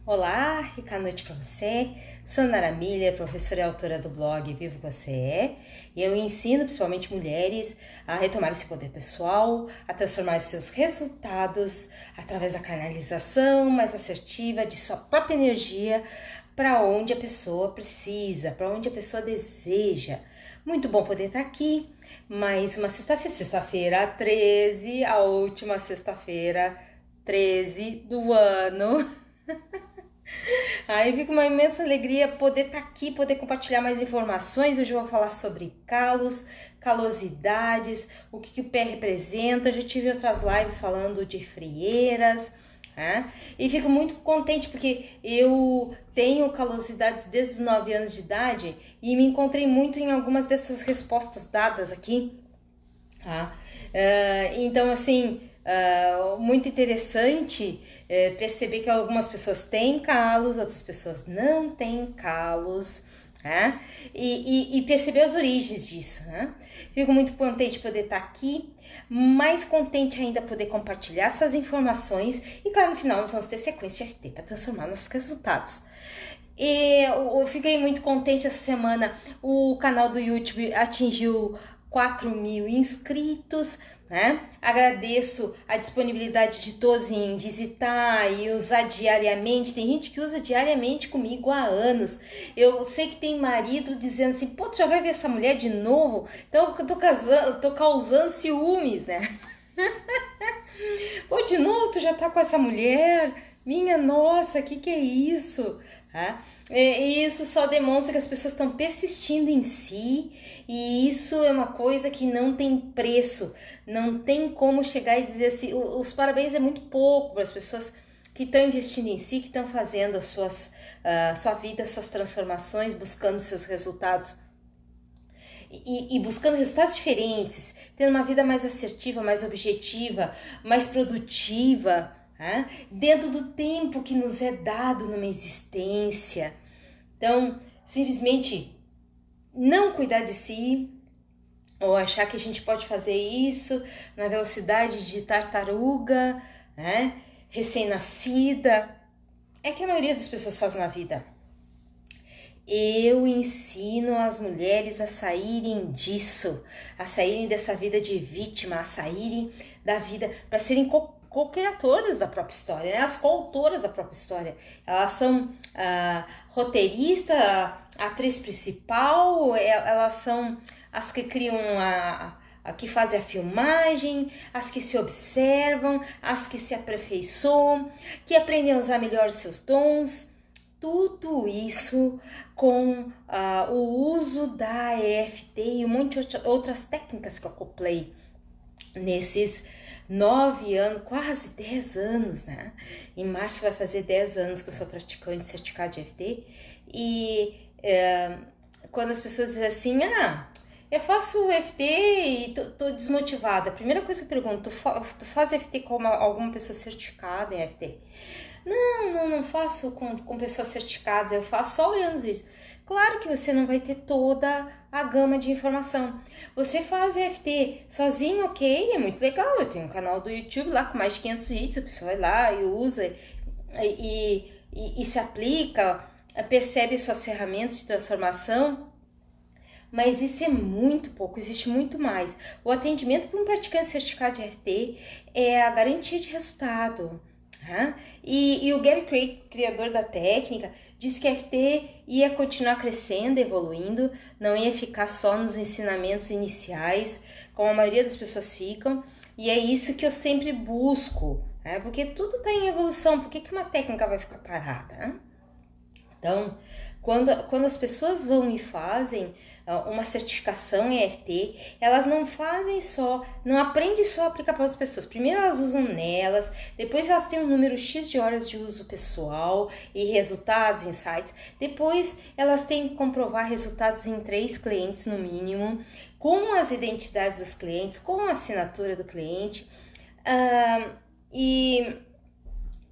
Olá, rica noite para você. Sou Nara Miller, professora e autora do blog Vivo Você É, e eu ensino principalmente mulheres a retomar esse poder pessoal, a transformar seus resultados através da canalização mais assertiva de sua própria energia para onde a pessoa precisa, para onde a pessoa deseja. Muito bom poder estar aqui. Mais uma sexta-feira 13, a última sexta-feira 13 do ano. Aí fica uma imensa alegria poder estar aqui, poder compartilhar mais informações. Hoje eu vou falar sobre calos, calosidades, o que o pé representa. Eu já tive outras lives falando de frieiras, né? E fico muito contente porque eu tenho calosidades desde os 9 anos de idade e me encontrei muito em algumas dessas respostas dadas aqui. Tá? Então, assim, muito interessante perceber que algumas pessoas têm calos, outras pessoas não têm calos, né? E perceber as origens disso, né? Fico muito contente de poder estar aqui, mais contente ainda poder compartilhar essas informações e, claro, no final nós vamos ter sequência de FT para transformar nossos resultados. E eu fiquei muito contente essa semana, o canal do YouTube atingiu 4.000 inscritos, né? Agradeço a disponibilidade de todos em visitar e usar diariamente. Tem gente que usa diariamente comigo há anos. Eu sei que tem marido dizendo assim, pô, tu já vai ver essa mulher de novo? Então eu tô causando ciúmes, né? Pô, de novo tu já tá com essa mulher? Minha nossa, que é isso? E isso só demonstra que as pessoas estão persistindo em si, e isso é uma coisa que não tem preço, não tem como chegar e dizer assim, os parabéns é muito pouco para as pessoas que estão investindo em si, que estão fazendo as sua vida, suas transformações, buscando seus resultados e buscando resultados diferentes, tendo uma vida mais assertiva, mais objetiva, mais produtiva, dentro do tempo que nos é dado numa existência. Então, simplesmente não cuidar de si, ou achar que a gente pode fazer isso na velocidade de tartaruga, recém-nascida, é que a maioria das pessoas faz na vida. Eu ensino as mulheres a saírem disso, a saírem dessa vida de vítima, a saírem da vida, para serem co-criadoras da própria história, né? As coautoras da própria história. Elas são roteirista, atriz principal, elas são as que criam a que fazem a filmagem, as que se observam, as que se aperfeiçoam, que aprendem a usar melhor os seus dons. Tudo isso com o uso da EFT e um monte de outras técnicas que eu acoplei nesses 9 anos, quase 10 anos, né? Em março vai fazer 10 anos que eu sou praticante certificado de EFT. E quando as pessoas dizem assim, eu faço EFT e tô desmotivada. A primeira coisa que eu pergunto, tu faz EFT como alguma pessoa certificada em EFT? Não faço com pessoas certificadas, eu faço só olhando isso. Claro que você não vai ter toda a gama de informação. Você faz EFT sozinho, ok, é muito legal. Eu tenho um canal do YouTube lá com mais de 500 vídeos, a pessoa vai lá e usa e se aplica, percebe suas ferramentas de transformação. Mas isso é muito pouco, existe muito mais. O atendimento para um praticante certificado de EFT é a garantia de resultado. E o Gary Craig, criador da técnica, disse que a EFT ia continuar crescendo, evoluindo, não ia ficar só nos ensinamentos iniciais, como a maioria das pessoas ficam, e é isso que eu sempre busco, porque tudo está em evolução, por que uma técnica vai ficar parada? Então, quando as pessoas vão e fazem uma certificação em EFT, elas não aprendem só a aplicar para as pessoas. Primeiro elas usam nelas, depois elas têm um número X de horas de uso pessoal e resultados, insights. Depois elas têm que comprovar resultados em 3 clientes no mínimo, com as identidades dos clientes, com a assinatura do cliente.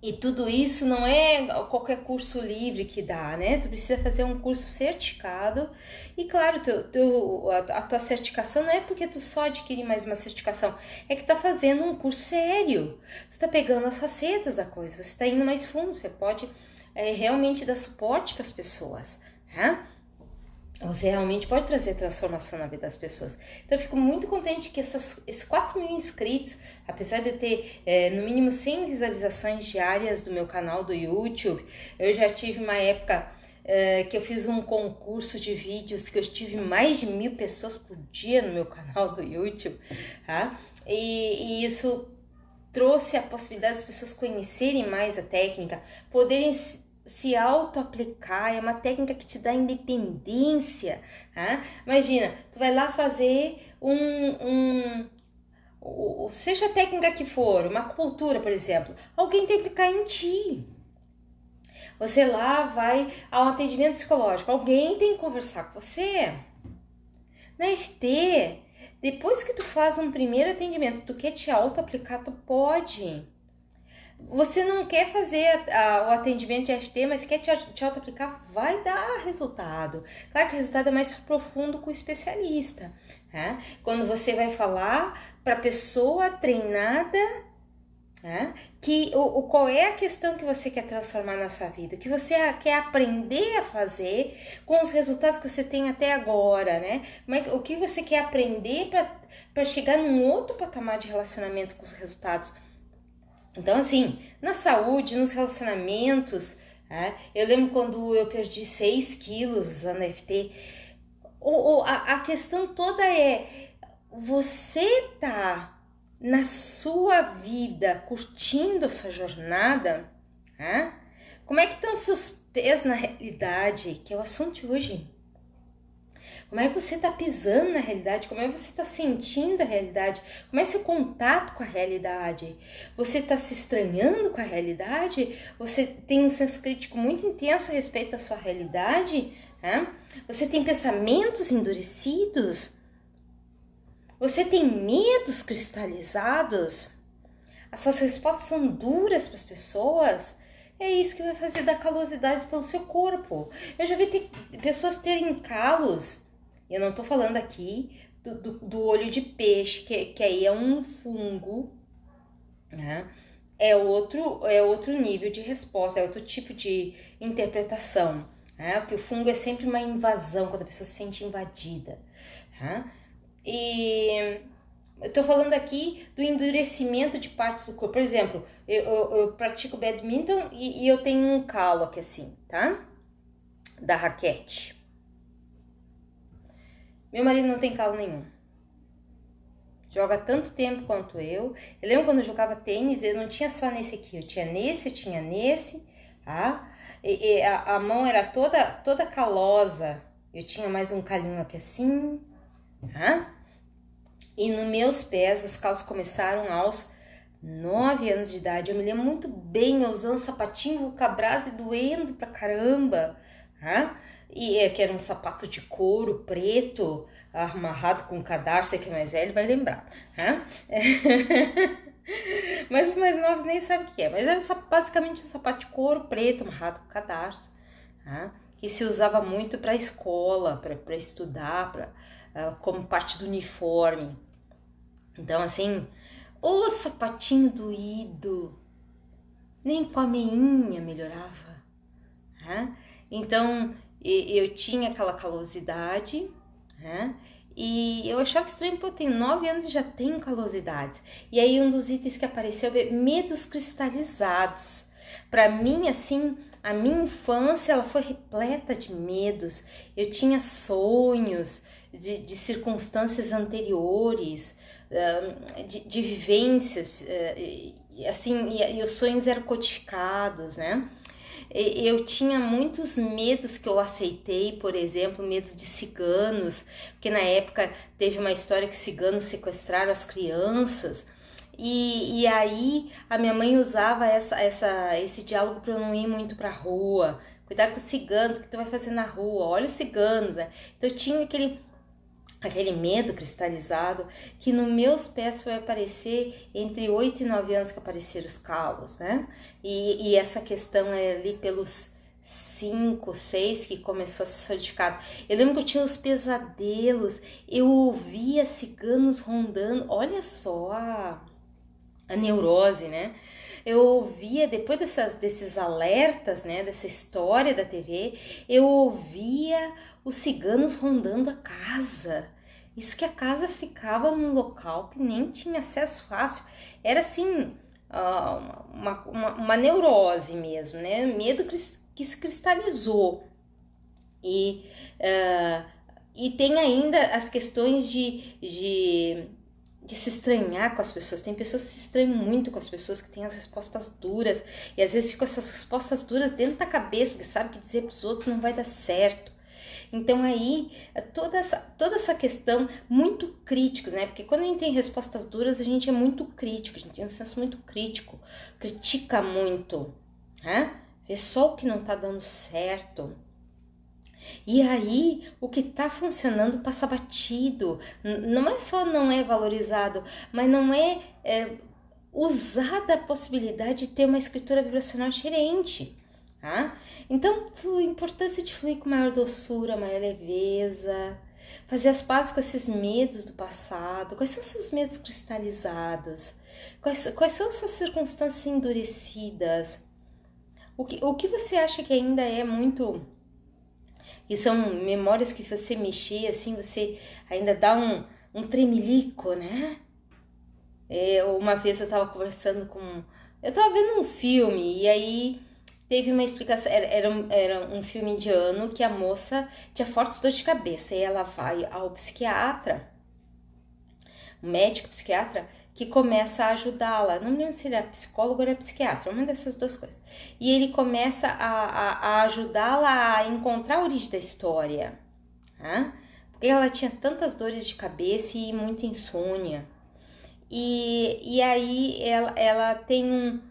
E tudo isso não é qualquer curso livre que dá, né? Tu precisa fazer um curso certificado. E claro, a tua certificação não é porque tu só adquirir mais uma certificação, é que tá fazendo um curso sério. Tu tá pegando as facetas da coisa, você tá indo mais fundo, você pode realmente dar suporte para as pessoas, né? Você realmente pode trazer transformação na vida das pessoas. Então eu fico muito contente que esses 4 mil inscritos, apesar de eu ter no mínimo 100 visualizações diárias do meu canal do YouTube, eu já tive uma época que eu fiz um concurso de vídeos que eu tive mais de 1.000 pessoas por dia no meu canal do YouTube, tá? E isso trouxe a possibilidade das pessoas conhecerem mais a técnica, poderem se auto-aplicar. É uma técnica que te dá independência, tá? Imagina, tu vai lá fazer seja a técnica que for, uma acupuntura, por exemplo, alguém tem que aplicar em ti. Você lá vai ao atendimento psicológico, alguém tem que conversar com você. Na FT, depois que tu faz um primeiro atendimento, tu quer te auto-aplicar, tu pode. Você não quer fazer o atendimento de FT, mas quer te auto-aplicar, vai dar resultado. Claro que o resultado é mais profundo com o especialista, né? Quando você vai falar para a pessoa treinada, né? Qual é a questão que você quer transformar na sua vida, que você quer aprender a fazer com os resultados que você tem até agora, né? O que você quer aprender para chegar num outro patamar de relacionamento com os resultados. Então, assim, na saúde, nos relacionamentos, eu lembro quando eu perdi 6 quilos usando FT, a questão toda é, você tá na sua vida curtindo a sua jornada? Como é que estão seus pés na realidade, que é o assunto de hoje? Como é que você está pisando na realidade? Como é que você está sentindo a realidade? Como é seu contato com a realidade? Você está se estranhando com a realidade? Você tem um senso crítico muito intenso a respeito da sua realidade? Você tem pensamentos endurecidos? Você tem medos cristalizados? As suas respostas são duras para as pessoas? É isso que vai fazer dar calosidades pelo seu corpo. Eu já vi pessoas terem calos. Eu não tô falando aqui do olho de peixe, que aí é um fungo, né? É outro nível de resposta, é outro tipo de interpretação, né? Porque o fungo é sempre uma invasão, quando a pessoa se sente invadida, né? E eu tô falando aqui do endurecimento de partes do corpo. Por exemplo, eu pratico badminton e eu tenho um calo aqui assim, tá? Da raquete. Meu marido não tem calo nenhum. Joga tanto tempo quanto eu. Eu lembro quando eu jogava tênis, eu não tinha só nesse aqui. Eu tinha nesse, tá? E a mão era toda calosa. Eu tinha mais um calinho aqui assim, tá? E nos meus pés, os calos começaram aos 9 anos de idade. Eu me lembro muito bem, eu usando sapatinho Vulcabras e doendo pra caramba, tá? E que era um sapato de couro preto, amarrado com cadarço, que é mais velho vai lembrar, tá? Mas os mais novos nem sabem o que é. Mas era basicamente um sapato de couro preto, amarrado com cadarço, tá? Que se usava muito para escola, para estudar, como parte do uniforme. Então, assim, o sapatinho doído, nem com a meinha melhorava, né? Então, eu tinha aquela calosidade, né? E eu achava estranho, pô, eu tenho 9 anos e já tenho calosidades. E aí um dos itens que apareceu é medos cristalizados. Para mim, assim, a minha infância ela foi repleta de medos. Eu tinha sonhos de circunstâncias anteriores, de vivências, assim, e os sonhos eram codificados, né? Eu tinha muitos medos que eu aceitei, por exemplo, medos de ciganos, porque na época teve uma história que ciganos sequestraram as crianças, e aí a minha mãe usava esse diálogo para eu não ir muito pra rua. Cuidado com os ciganos, o que tu vai fazer na rua? Olha os ciganos, né? Então eu tinha aquele medo cristalizado, que nos meus pés foi aparecer entre 8 e 9 anos que apareceram os calos, né? E essa questão é ali pelos 5, 6 que começou a ser solidificado. Eu lembro que eu tinha os pesadelos, eu ouvia ciganos rondando, olha só a neurose, né? Eu ouvia, depois desses alertas, né, dessa história da TV, eu ouvia os ciganos rondando a casa. Isso que a casa ficava num local que nem tinha acesso fácil. Era assim, uma neurose mesmo, né? Medo que se cristalizou. E tem ainda as questões de se estranhar com as pessoas. Tem pessoas que se estranham muito com as pessoas que têm as respostas duras. E às vezes ficam essas respostas duras dentro da cabeça, porque sabe que dizer para os outros não vai dar certo. Então aí, toda essa questão, muito críticos, né? Porque quando a gente tem respostas duras, a gente é muito crítico, a gente tem um senso muito crítico, critica muito, né? Vê só o que não tá dando certo. E aí, o que tá funcionando passa batido. Não é só não é valorizado, mas não é usada a possibilidade de ter uma escritura vibracional diferente. Tá? Então, a importância de fluir com maior doçura, maior leveza, fazer as pazes com esses medos do passado. Quais são os seus medos cristalizados? Quais são as suas circunstâncias endurecidas? O que você acha que ainda é muito... que são memórias que se você mexer, assim, você ainda dá um tremelico, né? Uma vez eu estava conversando com... Eu estava vendo um filme e aí... teve uma explicação, era um filme indiano que a moça tinha fortes dores de cabeça e ela vai ao psiquiatra, um médico psiquiatra, que começa a ajudá-la. Não me lembro se ele era psicólogo ou era psiquiatra, uma dessas duas coisas. E ele começa a ajudá-la a encontrar a origem da história, né? Porque ela tinha tantas dores de cabeça e muita insônia. E aí ela tem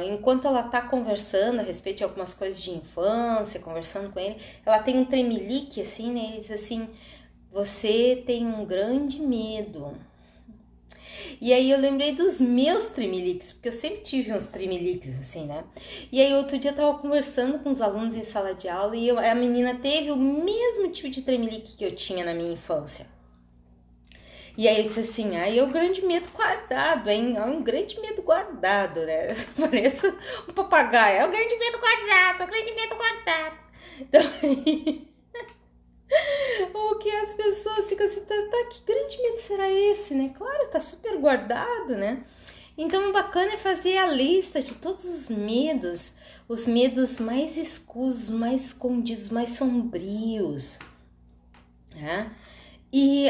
enquanto ela tá conversando a respeito de algumas coisas de infância, conversando com ele, ela tem um tremelique assim, né? Ele diz assim: você tem um grande medo. E aí eu lembrei dos meus tremeliques, porque eu sempre tive uns tremeliques assim, né? E aí outro dia eu tava conversando com os alunos em sala de aula e a menina teve o mesmo tipo de tremelique que eu tinha na minha infância. E aí ele disse assim: é o grande medo guardado, hein? É um grande medo guardado, né? Parece um papagaio. É o grande medo guardado, é o grande medo guardado. Então aí... o que as pessoas ficam assim: tá, que grande medo será esse, né? Claro, tá super guardado, né? Então o bacana é fazer a lista de todos os medos mais escusos, mais escondidos, mais sombrios, né? E,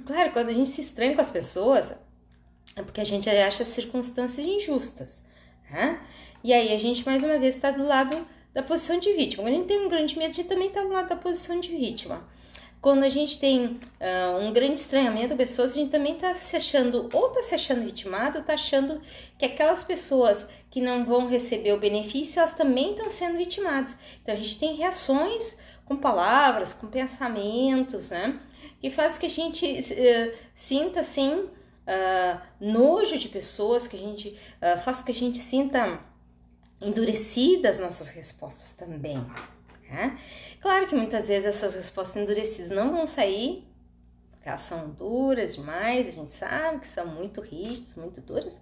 claro, quando a gente se estranha com as pessoas, é porque a gente acha circunstâncias injustas, né? E aí a gente, mais uma vez, está do lado da posição de vítima. Quando a gente tem um grande medo, a gente também está do lado da posição de vítima. Quando a gente tem um grande estranhamento a pessoas, a gente também está se achando, ou está se achando vitimado, ou está achando que aquelas pessoas que não vão receber o benefício, elas também estão sendo vitimadas. Então a gente tem reações com palavras, com pensamentos, né? Que faz que a gente sinta assim nojo de pessoas, que a gente faz que a gente sinta endurecidas nossas respostas também, né? Claro que muitas vezes essas respostas endurecidas não vão sair, porque elas são duras demais, a gente sabe que são muito rígidas, muito duras,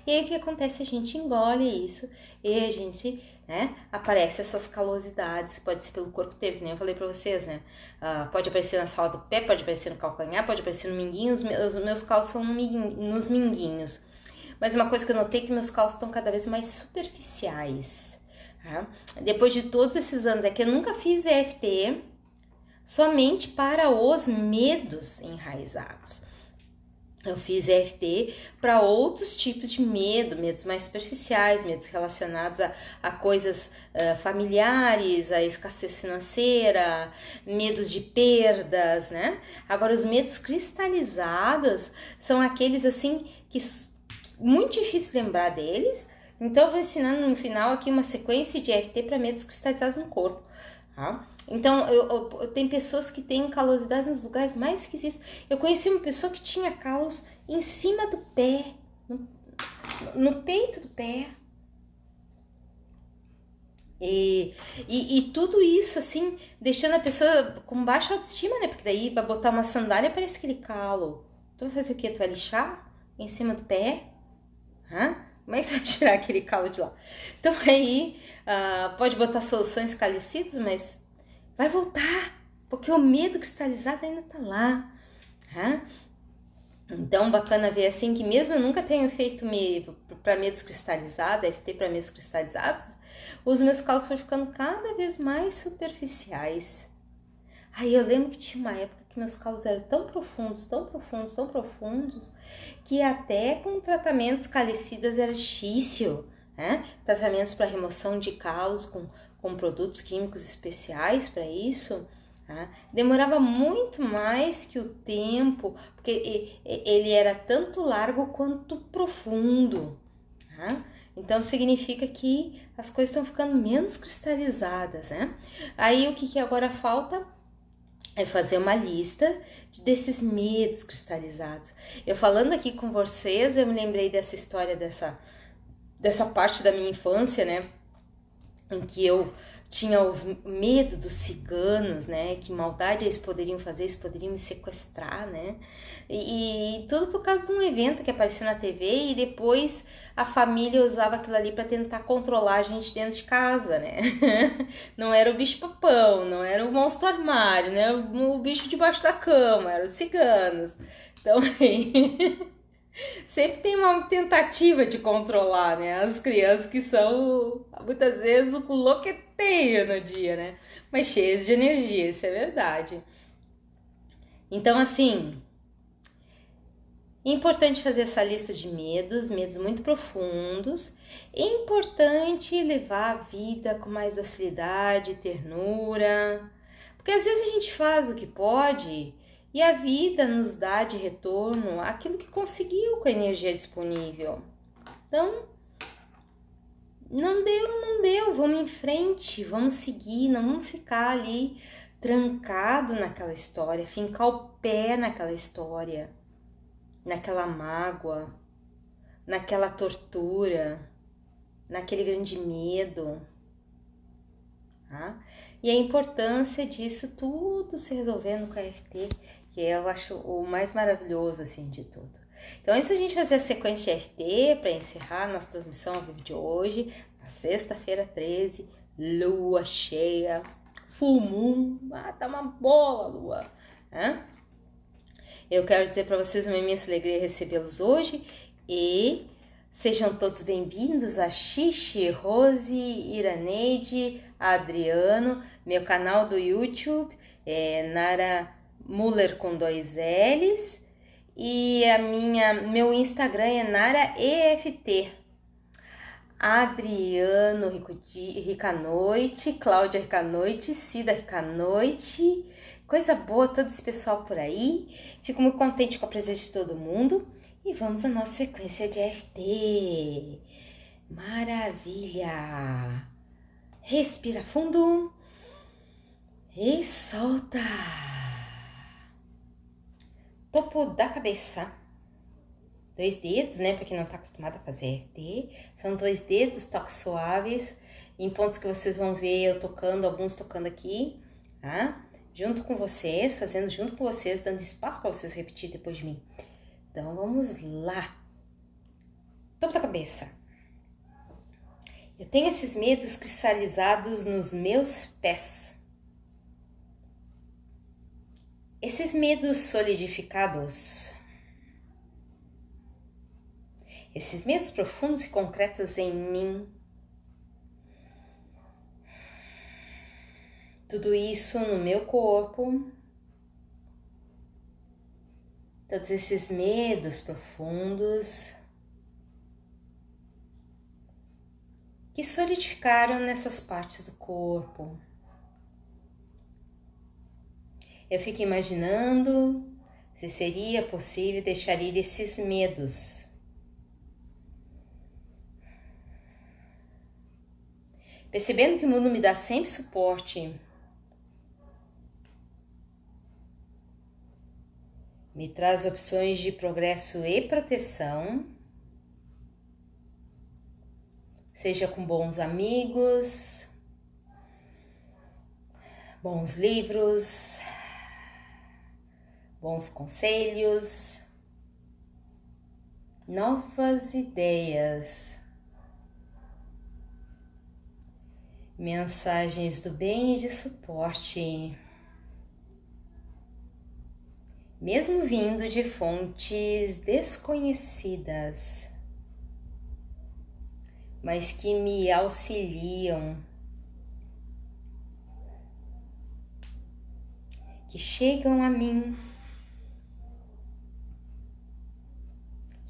e aí o que acontece? A gente engole isso e a gente, né, aparece essas calosidades, pode ser pelo corpo inteiro, que nem eu falei pra vocês, né? Pode aparecer na sola do pé, pode aparecer no calcanhar, pode aparecer no minguinho, os meus calos são nos minguinhos. Mas uma coisa que eu notei é que meus calos estão cada vez mais superficiais, tá? Depois de todos esses anos, é que eu nunca fiz EFT somente para os medos enraizados. Eu fiz EFT para outros tipos de medos mais superficiais, medos relacionados a coisas familiares, a escassez financeira, medos de perdas, né? Agora, os medos cristalizados são aqueles assim que muito difícil lembrar deles. Então eu vou ensinando no final aqui uma sequência de EFT para medos cristalizados no corpo. tá? Então, eu tenho pessoas que têm calosidade nos lugares mais esquisitos. Eu conheci uma pessoa que tinha calos em cima do pé, no peito do pé. E tudo isso, assim, deixando a pessoa com baixa autoestima, né? Porque daí vai botar uma sandália parece aquele calo. Tu vai fazer o quê? Tu vai lixar em cima do pé? Hã? Como é que tu vai tirar aquele calo de lá? Então aí, pode botar soluções calicidas, mas vai voltar, porque o medo cristalizado ainda tá lá. Hã? Então, bacana ver assim que mesmo eu nunca tenho feito para medos cristalizados, FT para medos cristalizados, os meus calos foram ficando cada vez mais superficiais. Aí eu lembro que tinha uma época que meus calos eram tão profundos, tão profundos, tão profundos, que até com tratamentos calicidas era difícil, né? Tratamentos para remoção de calos com produtos químicos especiais para isso. Tá? Demorava muito mais que o tempo, porque ele era tanto largo quanto profundo. Tá? Então significa que as coisas estão ficando menos cristalizadas, né? Aí o que agora falta é fazer uma lista desses medos cristalizados. Eu falando aqui com vocês, eu me lembrei dessa história, dessa parte da minha infância, né? Em que eu tinha os medo dos ciganos, né? Que maldade eles poderiam fazer, eles poderiam me sequestrar, né? E tudo por causa de um evento que apareceu na TV e depois a família usava aquilo ali para tentar controlar a gente dentro de casa, né? Não era o bicho-papão, não era o monstro armário, né? O bicho debaixo da cama, eram os ciganos. Então, sempre tem uma tentativa de controlar, né? As crianças que são, muitas vezes, o loqueteio no dia, né? Mas cheias de energia, isso é verdade. Então, assim, é importante fazer essa lista de medos muito profundos. É importante levar a vida com mais docilidade, ternura. Porque às vezes a gente faz o que pode e a vida nos dá de retorno aquilo que conseguiu com a energia disponível. Então, não deu, vamos em frente, vamos seguir, não vamos ficar ali trancado naquela história, fincar o pé naquela história, naquela mágoa, naquela tortura, naquele grande medo. Tá? E a importância disso tudo se resolvendo com a FT, que eu acho o mais maravilhoso assim de tudo. Então, antes da gente fazer a sequência de FT, para encerrar a nossa transmissão ao vivo de hoje, na sexta-feira 13, lua cheia, full moon, tá uma bola lua, né? Eu quero dizer para vocês uma imensa alegria recebê-los hoje e sejam todos bem-vindos a Xixi, Rose, Iraneide, Adriano, meu canal do YouTube é Nara Muller com 2 L's e meu Instagram é Nara EFT. Adriano Ricanoite, Cláudia Ricanoite, Cida Ricanoite, coisa boa, todo esse pessoal por aí. Fico muito contente com a presença de todo mundo. E vamos à nossa sequência de FT. Maravilha! Respira fundo e solta. Topo da cabeça. 2 dedos, né? Pra quem não tá acostumado a fazer FT. São 2 dedos, toques suaves. Em pontos que vocês vão ver eu tocando, alguns tocando aqui, tá? Junto com vocês, fazendo junto com vocês, dando espaço para vocês repetir depois de mim. Então, vamos lá. Topo da cabeça. Eu tenho esses medos cristalizados nos meus pés. Esses medos solidificados. Esses medos profundos e concretos em mim. Tudo isso no meu corpo. Todos esses medos profundos que solidificaram nessas partes do corpo. Eu fico imaginando se seria possível deixar ir esses medos. Percebendo que o mundo me dá sempre suporte Me traz opções de progresso e proteção, seja com bons amigos, bons livros, bons conselhos, novas ideias, mensagens do bem e de suporte, mesmo vindo de fontes desconhecidas, mas que me auxiliam, que chegam a mim,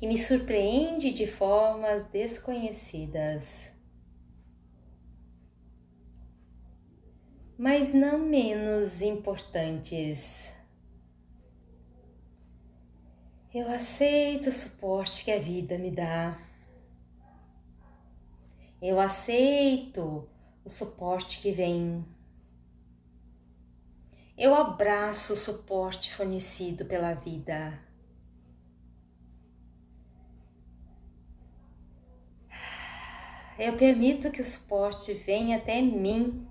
que me surpreende de formas desconhecidas, mas não menos importantes. Eu aceito o suporte que a vida me dá. Eu aceito o suporte que vem. Eu abraço o suporte fornecido pela vida. Eu permito que o suporte venha até mim,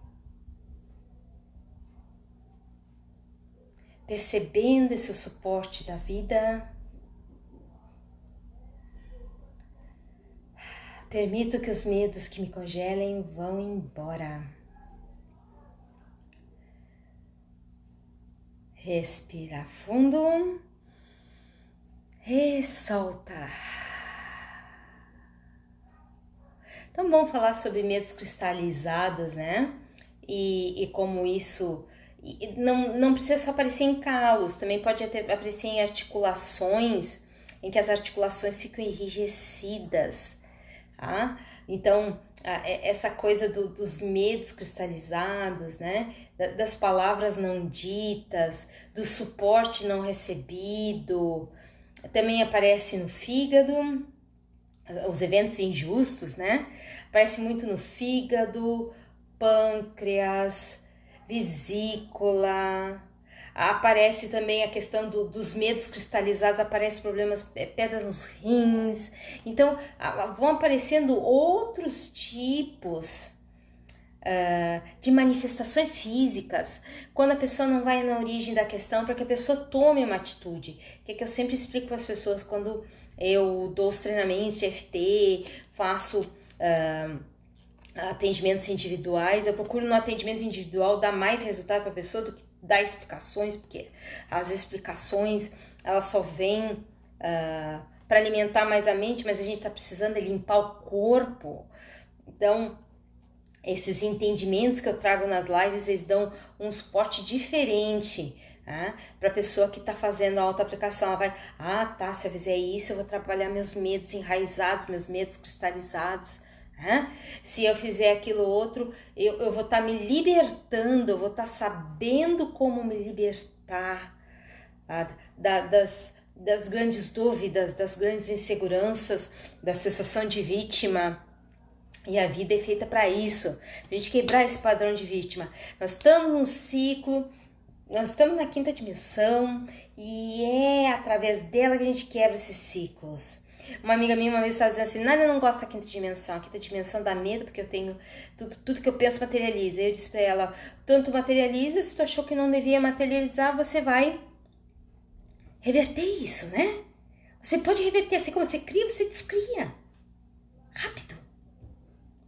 percebendo esse suporte da vida. Permito que os medos que me congelem vão embora. Respira fundo e solta. Então, bom falar sobre medos cristalizados, né? E como isso não precisa só aparecer em calos, também pode aparecer em articulações, em que as articulações ficam enrijecidas. Tá? Então, essa coisa dos medos cristalizados, né? Das palavras não ditas, do suporte não recebido, também aparece no fígado, os eventos injustos, né? Aparece muito no fígado, pâncreas, vesícula. Aparece também a questão dos medos cristalizados, aparecem problemas, pedras nos rins. Então, vão aparecendo outros tipos de manifestações físicas, quando a pessoa não vai na origem da questão, para que a pessoa tome uma atitude. Que é que eu sempre explico para as pessoas quando eu dou os treinamentos de EFT, faço atendimentos individuais. Eu procuro no atendimento individual dar mais resultado para a pessoa do que dar explicações, porque as explicações elas só vêm para alimentar mais a mente, mas a gente está precisando de limpar o corpo. Então, esses entendimentos que eu trago nas lives, eles dão um suporte diferente, tá? Para a pessoa que está fazendo a autoaplicação. Ela vai, tá, se eu fizer isso, eu vou trabalhar meus medos enraizados, meus medos cristalizados. Se eu fizer aquilo outro, eu vou estar me libertando, eu vou estar sabendo como me libertar das grandes dúvidas, das grandes inseguranças, da sensação de vítima. E a vida é feita para isso, pra gente quebrar esse padrão de vítima. Nós estamos num ciclo, nós estamos na quinta dimensão e é através dela que a gente quebra esses ciclos. Uma amiga minha uma vez estava dizendo assim, eu não gosto da quinta dimensão, a quinta dimensão dá medo porque eu tenho, tudo que eu penso materializa. Eu disse para ela, tanto materializa, se tu achou que não devia materializar, você vai reverter isso, né? Você pode reverter, assim como você cria, você descria. Rápido.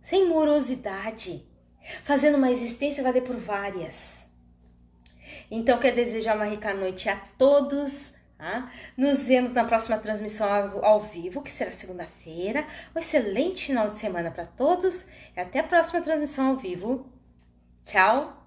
Sem morosidade. Fazendo uma existência valer por várias. Então, quero desejar uma rica noite a todos. Nos vemos na próxima transmissão ao vivo, que será segunda-feira. Um excelente final de semana para todos. E até a próxima transmissão ao vivo. Tchau!